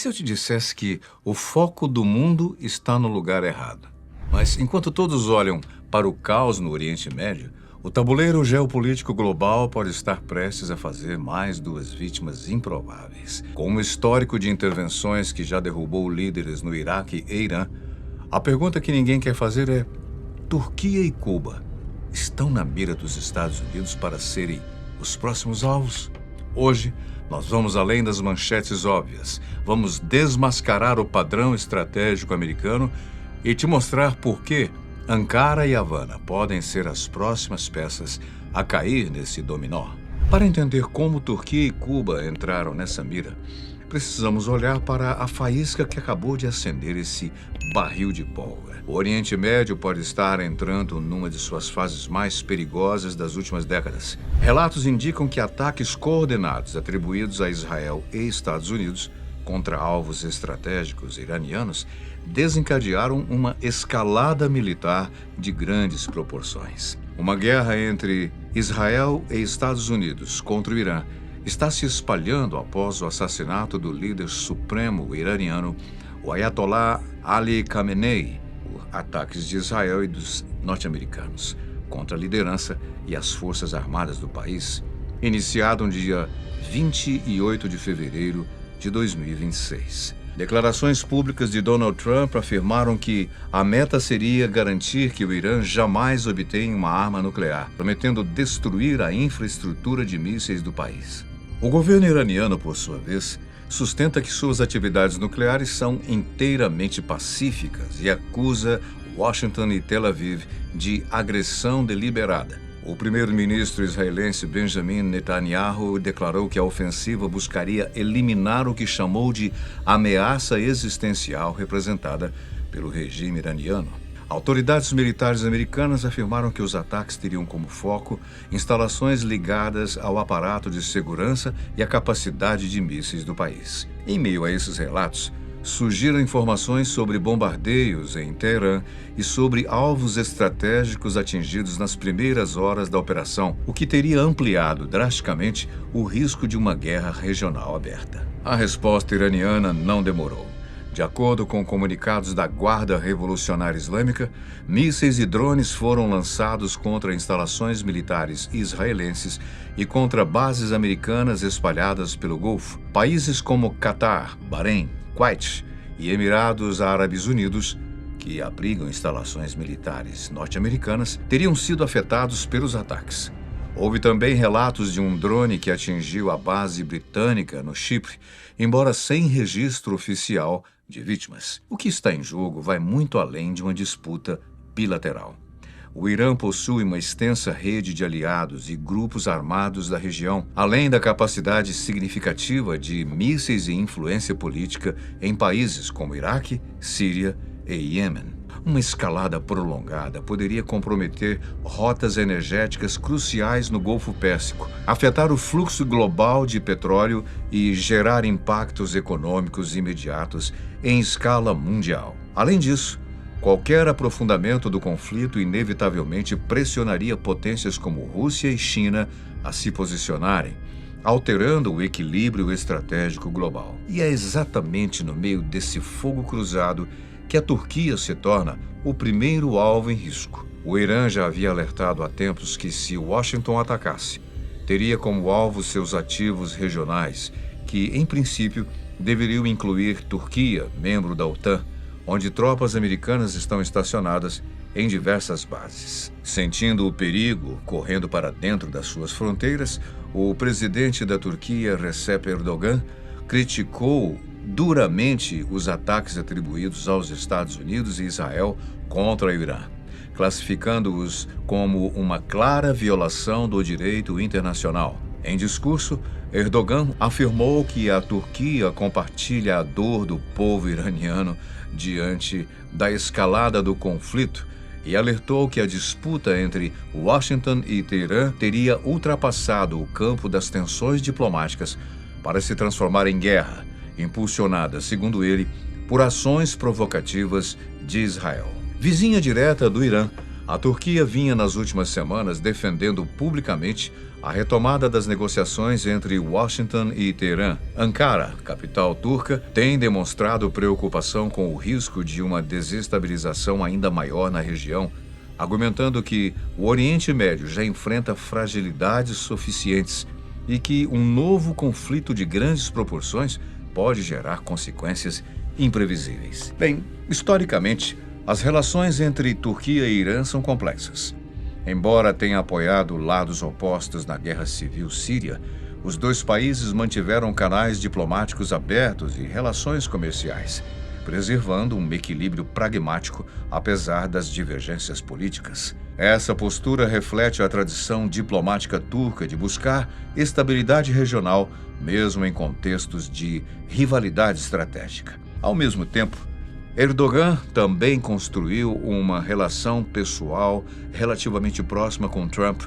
se eu te dissesse que o foco do mundo está no lugar errado? Mas enquanto todos olham para o caos no Oriente Médio, o tabuleiro geopolítico global pode estar prestes a fazer mais duas vítimas improváveis. Com um histórico de intervenções que já derrubou líderes no Iraque e Irã, a pergunta que ninguém quer fazer é: Turquia e Cuba estão na mira dos Estados Unidos para serem os próximos alvos? Hoje, nós vamos além das manchetes óbvias. Vamos desmascarar o padrão estratégico americano e te mostrar por que Ankara e Havana podem ser as próximas peças a cair nesse dominó. Para entender como Turquia e Cuba entraram nessa mira, precisamos olhar para a faísca que acabou de acender esse barril de pólvora. O Oriente Médio pode estar entrando numa de suas fases mais perigosas das últimas décadas. Relatos indicam que ataques coordenados atribuídos a Israel e Estados Unidos contra alvos estratégicos iranianos desencadearam uma escalada militar de grandes proporções. Uma guerra entre Israel e Estados Unidos contra o Irã está se espalhando após o assassinato do líder supremo iraniano, o Ayatollah Ali Khamenei, por ataques de Israel e dos norte-americanos contra a liderança e as forças armadas do país, iniciado no dia 28 de fevereiro de 2026. Declarações públicas de Donald Trump afirmaram que a meta seria garantir que o Irã jamais obtenha uma arma nuclear, prometendo destruir a infraestrutura de mísseis do país. O governo iraniano, por sua vez, sustenta que suas atividades nucleares são inteiramente pacíficas e acusa Washington e Tel Aviv de agressão deliberada. O primeiro-ministro israelense Benjamin Netanyahu declarou que a ofensiva buscaria eliminar o que chamou de ameaça existencial representada pelo regime iraniano. Autoridades militares americanas afirmaram que os ataques teriam como foco instalações ligadas ao aparato de segurança e à capacidade de mísseis do país. Em meio a esses relatos, surgiram informações sobre bombardeios em Teherã e sobre alvos estratégicos atingidos nas primeiras horas da operação, o que teria ampliado drasticamente o risco de uma guerra regional aberta. A resposta iraniana não demorou. De acordo com comunicados da Guarda Revolucionária Islâmica, mísseis e drones foram lançados contra instalações militares israelenses e contra bases americanas espalhadas pelo Golfo. Países como Catar, Bahrein, Kuwait e Emirados Árabes Unidos, que abrigam instalações militares norte-americanas, teriam sido afetados pelos ataques. Houve também relatos de um drone que atingiu a base britânica no Chipre, embora sem registro oficial de vítimas. O que está em jogo vai muito além de uma disputa bilateral. O Irã possui uma extensa rede de aliados e grupos armados da região, além da capacidade significativa de mísseis e influência política em países como Iraque, Síria e Iêmen. Uma escalada prolongada poderia comprometer rotas energéticas cruciais no Golfo Pérsico, afetar o fluxo global de petróleo e gerar impactos econômicos imediatos em escala mundial. Além disso, qualquer aprofundamento do conflito inevitavelmente pressionaria potências como Rússia e China a se posicionarem, alterando o equilíbrio estratégico global. E é exatamente no meio desse fogo cruzado que a Turquia se torna o primeiro alvo em risco. O Irã já havia alertado há tempos que, se Washington atacasse, teria como alvo seus ativos regionais, que, em princípio, deveriam incluir Turquia, membro da OTAN, onde tropas americanas estão estacionadas em diversas bases. Sentindo o perigo correndo para dentro das suas fronteiras, o presidente da Turquia, Recep Erdogan, criticou duramente os ataques atribuídos aos Estados Unidos e Israel contra o Irã, classificando-os como uma clara violação do direito internacional. Em discurso, Erdogan afirmou que a Turquia compartilha a dor do povo iraniano diante da escalada do conflito e alertou que a disputa entre Washington e Teherã teria ultrapassado o campo das tensões diplomáticas para se transformar em guerra, impulsionada, segundo ele, por ações provocativas de Israel. Vizinha direta do Irã, A Turquia vinha nas últimas semanas defendendo publicamente a retomada das negociações entre Washington e Teherã. Ankara, capital turca, tem demonstrado preocupação com o risco de uma desestabilização ainda maior na região, argumentando que o Oriente Médio já enfrenta fragilidades suficientes e que um novo conflito de grandes proporções pode gerar consequências imprevisíveis. Bem, historicamente, as relações entre Turquia e Irã são complexas. Embora tenha apoiado lados opostos na guerra civil síria, os dois países mantiveram canais diplomáticos abertos e relações comerciais, preservando um equilíbrio pragmático apesar das divergências políticas. Essa postura reflete a tradição diplomática turca de buscar estabilidade regional, mesmo em contextos de rivalidade estratégica. Ao mesmo tempo, Erdogan também construiu uma relação pessoal relativamente próxima com Trump,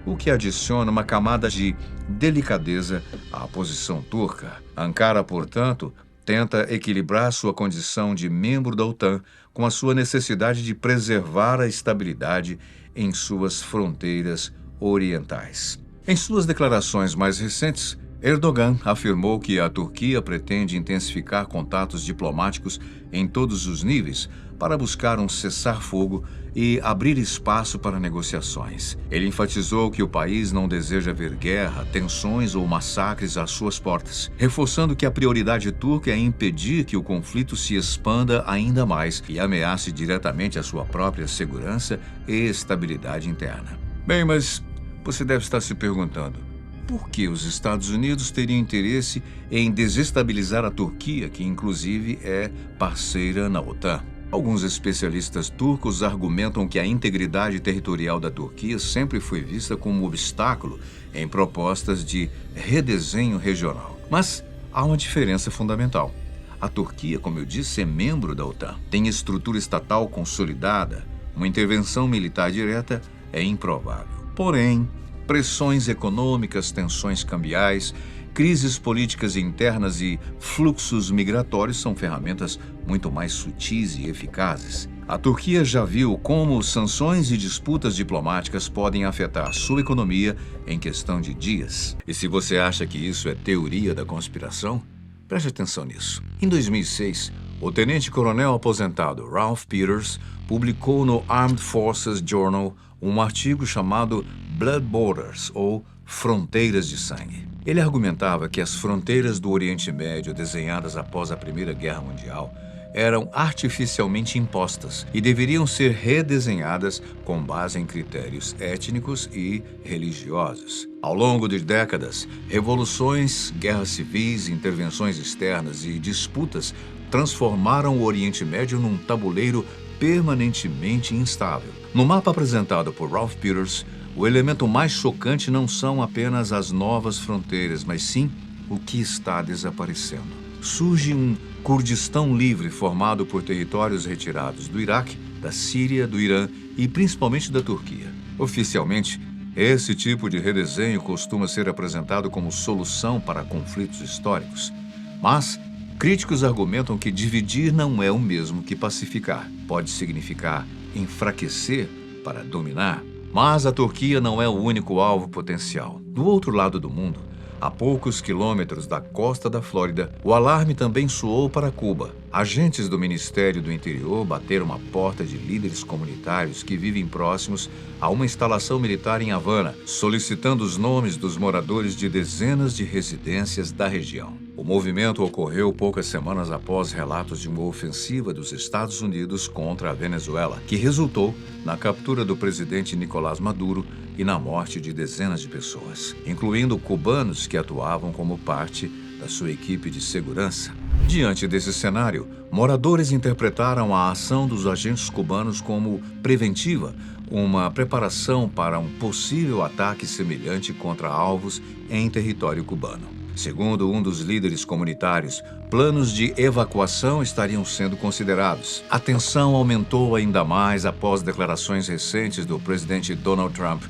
o que adiciona uma camada de delicadeza à posição turca. Ankara, portanto, tenta equilibrar sua condição de membro da OTAN com a sua necessidade de preservar a estabilidade em suas fronteiras orientais. Em suas declarações mais recentes, Erdogan afirmou que a Turquia pretende intensificar contatos diplomáticos em todos os níveis para buscar um cessar-fogo e abrir espaço para negociações. Ele enfatizou que o país não deseja ver guerra, tensões ou massacres às suas portas, reforçando que a prioridade turca é impedir que o conflito se expanda ainda mais e ameace diretamente a sua própria segurança e estabilidade interna. Bem, mas você deve estar se perguntando: por que os Estados Unidos teriam interesse em desestabilizar a Turquia, que inclusive é parceira na OTAN? Alguns especialistas turcos argumentam que a integridade territorial da Turquia sempre foi vista como um obstáculo em propostas de redesenho regional. Mas há uma diferença fundamental. A Turquia, como eu disse, é membro da OTAN, tem estrutura estatal consolidada, uma intervenção militar direta é improvável. Porém, pressões econômicas, tensões cambiais, crises políticas internas e fluxos migratórios são ferramentas muito mais sutis e eficazes. A Turquia já viu como sanções e disputas diplomáticas podem afetar sua economia em questão de dias. E se você acha que isso é teoria da conspiração, preste atenção nisso. Em 2006, o tenente-coronel aposentado Ralph Peters publicou no Armed Forces Journal um artigo chamado Blood Borders, ou Fronteiras de Sangue. Ele argumentava que as fronteiras do Oriente Médio desenhadas após a Primeira Guerra Mundial eram artificialmente impostas e deveriam ser redesenhadas com base em critérios étnicos e religiosos. Ao longo de décadas, revoluções, guerras civis, intervenções externas e disputas transformaram o Oriente Médio num tabuleiro permanentemente instável. No mapa apresentado por Ralph Peters, o elemento mais chocante não são apenas as novas fronteiras, mas sim o que está desaparecendo. Surge um Kurdistão livre formado por territórios retirados do Iraque, da Síria, do Irã e principalmente da Turquia. Oficialmente, esse tipo de redesenho costuma ser apresentado como solução para conflitos históricos. Mas críticos argumentam que dividir não é o mesmo que pacificar. Pode significar enfraquecer para dominar. Mas a Turquia não é o único alvo potencial. Do outro lado do mundo, a poucos quilômetros da costa da Flórida, o alarme também soou para Cuba. Agentes do Ministério do Interior bateram a porta de líderes comunitários que vivem próximos a uma instalação militar em Havana, solicitando os nomes dos moradores de dezenas de residências da região. O movimento ocorreu poucas semanas após relatos de uma ofensiva dos Estados Unidos contra a Venezuela, que resultou na captura do presidente Nicolás Maduro e na morte de dezenas de pessoas, incluindo cubanos que atuavam como parte da sua equipe de segurança. Diante desse cenário, moradores interpretaram a ação dos agentes cubanos como preventiva, uma preparação para um possível ataque semelhante contra alvos em território cubano. Segundo um dos líderes comunitários, planos de evacuação estariam sendo considerados. A tensão aumentou ainda mais após declarações recentes do presidente Donald Trump,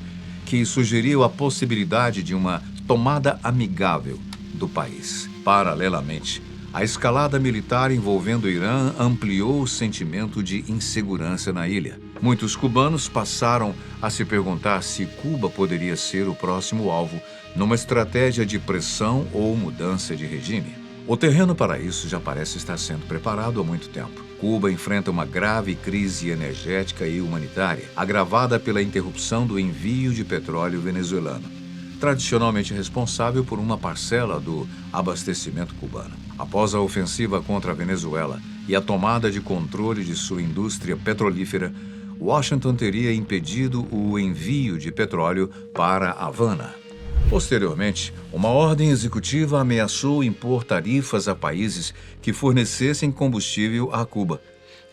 que sugeriu a possibilidade de uma tomada amigável do país. Paralelamente, a escalada militar envolvendo o Irã ampliou o sentimento de insegurança na ilha. Muitos cubanos passaram a se perguntar se Cuba poderia ser o próximo alvo numa estratégia de pressão ou mudança de regime. O terreno para isso já parece estar sendo preparado há muito tempo. Cuba enfrenta uma grave crise energética e humanitária, agravada pela interrupção do envio de petróleo venezuelano, tradicionalmente responsável por uma parcela do abastecimento cubano. Após a ofensiva contra a Venezuela e a tomada de controle de sua indústria petrolífera, Washington teria impedido o envio de petróleo para Havana. Posteriormente, uma ordem executiva ameaçou impor tarifas a países que fornecessem combustível a Cuba,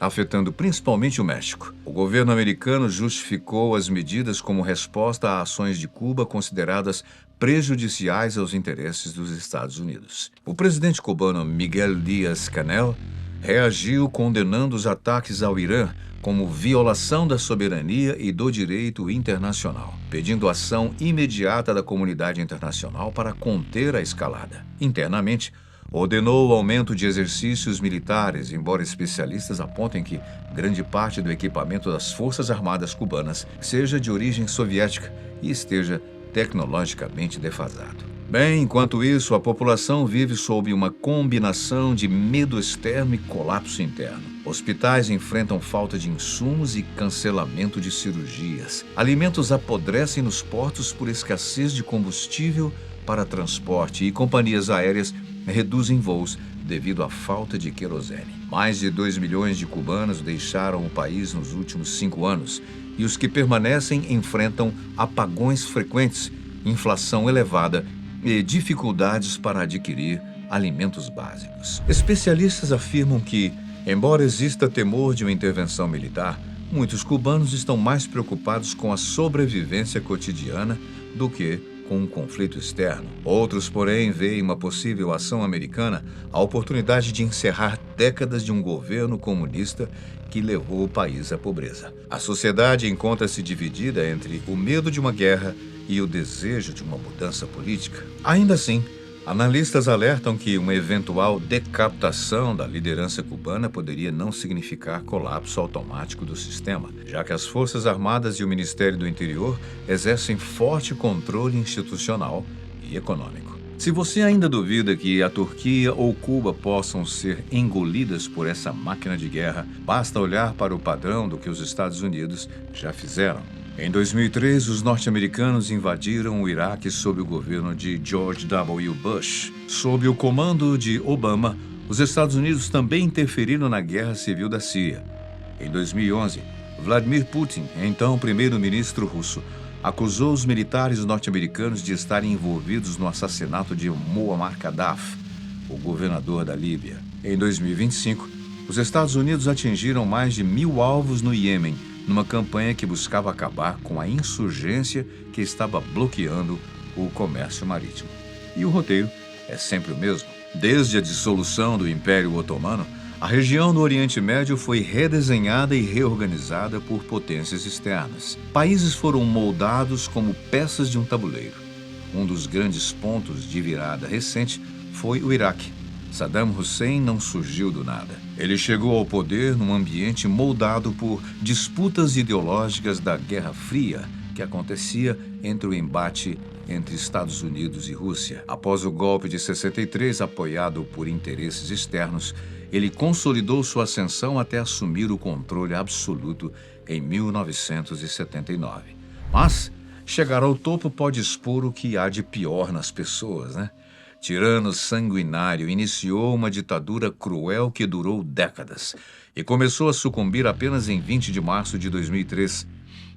afetando principalmente o México. O governo americano justificou as medidas como resposta a ações de Cuba consideradas prejudiciais aos interesses dos Estados Unidos. O presidente cubano Miguel Díaz-Canel reagiu condenando os ataques ao Irã como violação da soberania e do direito internacional, pedindo ação imediata da comunidade internacional para conter a escalada. Internamente, ordenou o aumento de exercícios militares, embora especialistas apontem que grande parte do equipamento das Forças Armadas cubanas seja de origem soviética e esteja tecnologicamente defasado. Bem, enquanto isso, a população vive sob uma combinação de medo externo e colapso interno. Hospitais enfrentam falta de insumos e cancelamento de cirurgias. Alimentos apodrecem nos portos por escassez de combustível para transporte e companhias aéreas reduzem voos devido à falta de querosene. Mais de 2 milhões de cubanos deixaram o país nos últimos 5 anos e os que permanecem enfrentam apagões frequentes, inflação elevada e dificuldades para adquirir alimentos básicos. Especialistas afirmam que, embora exista temor de uma intervenção militar, muitos cubanos estão mais preocupados com a sobrevivência cotidiana do que com um conflito externo. Outros, porém, veem uma possível ação americana a oportunidade de encerrar décadas de um governo comunista que levou o país à pobreza. A sociedade encontra-se dividida entre o medo de uma guerra e o desejo de uma mudança política. Ainda assim, analistas alertam que uma eventual decapitação da liderança cubana poderia não significar colapso automático do sistema, já que as Forças Armadas e o Ministério do Interior exercem forte controle institucional e econômico. Se você ainda duvida que a Turquia ou Cuba possam ser engolidas por essa máquina de guerra, basta olhar para o padrão do que os Estados Unidos já fizeram. Em 2003, os norte-americanos invadiram o Iraque sob o governo de George W. Bush. Sob o comando de Obama, os Estados Unidos também interferiram na Guerra Civil da Síria. Em 2011, Vladimir Putin, então primeiro-ministro russo, acusou os militares norte-americanos de estarem envolvidos no assassinato de Muammar Gaddafi, o governador da Líbia. Em 2025, os Estados Unidos atingiram mais de 1.000 alvos no Iêmen, numa campanha que buscava acabar com a insurgência que estava bloqueando o comércio marítimo. E o roteiro é sempre o mesmo. Desde a dissolução do Império Otomano, a região do Oriente Médio foi redesenhada e reorganizada por potências externas. Países foram moldados como peças de um tabuleiro. Um dos grandes pontos de virada recente foi o Iraque. Saddam Hussein não surgiu do nada. Ele chegou ao poder num ambiente moldado por disputas ideológicas da Guerra Fria, que acontecia entre o embate entre Estados Unidos e Rússia. Após o golpe de 63, apoiado por interesses externos, ele consolidou sua ascensão até assumir o controle absoluto em 1979. Mas chegar ao topo pode expor o que há de pior nas pessoas, né? Tirano sanguinário, iniciou uma ditadura cruel que durou décadas e começou a sucumbir apenas em 20 de março de 2003,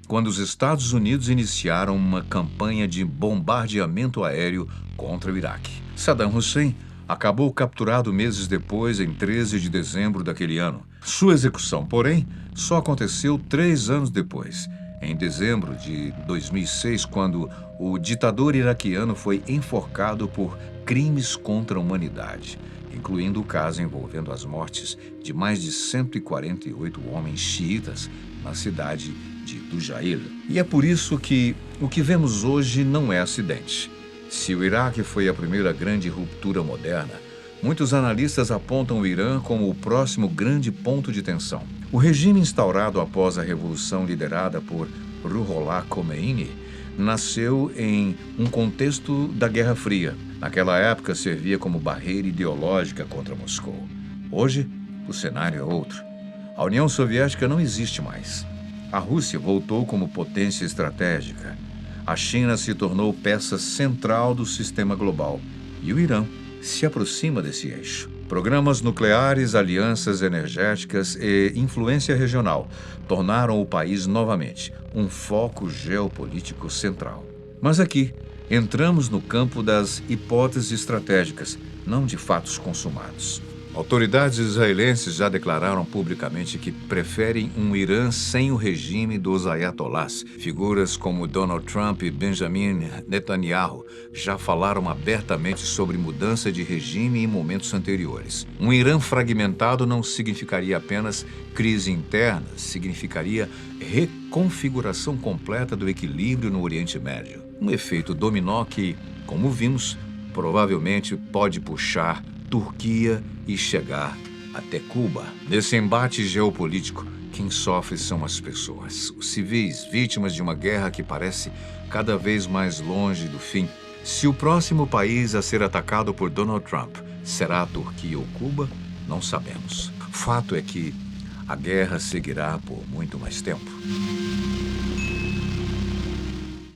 quando os Estados Unidos iniciaram uma campanha de bombardeamento aéreo contra o Iraque. Saddam Hussein acabou capturado meses depois, em 13 de dezembro daquele ano. Sua execução, porém, só aconteceu 3 anos depois, em dezembro de 2006, quando o ditador iraquiano foi enforcado por crimes contra a humanidade, incluindo o caso envolvendo as mortes de mais de 148 homens xiitas na cidade de Dujail. E é por isso que o que vemos hoje não é acidente. Se o Iraque foi a primeira grande ruptura moderna, Muitos analistas apontam o Irã como o próximo grande ponto de tensão. O regime instaurado após a revolução liderada por Ruhollah Khomeini nasceu em um contexto da Guerra Fria. Naquela época, servia como barreira ideológica contra Moscou. Hoje, o cenário é outro. A União Soviética não existe mais. A Rússia voltou como potência estratégica. A China se tornou peça central do sistema global. E o Irã se aproxima desse eixo. Programas nucleares, alianças energéticas e influência regional tornaram o país novamente um foco geopolítico central. Mas aqui, entramos no campo das hipóteses estratégicas, não de fatos consumados. Autoridades israelenses já declararam publicamente que preferem um Irã sem o regime dos ayatolás. Figuras como Donald Trump e Benjamin Netanyahu já falaram abertamente sobre mudança de regime em momentos anteriores. Um Irã fragmentado não significaria apenas crise interna, significaria reconfiguração completa do equilíbrio no Oriente Médio. Um efeito dominó que, como vimos, provavelmente pode puxar Turquia e chegar até Cuba. Nesse embate geopolítico, quem sofre são as pessoas, os civis, vítimas de uma guerra que parece cada vez mais longe do fim. Se o próximo país a ser atacado por Donald Trump será a Turquia ou Cuba, não sabemos. Fato é que a guerra seguirá por muito mais tempo.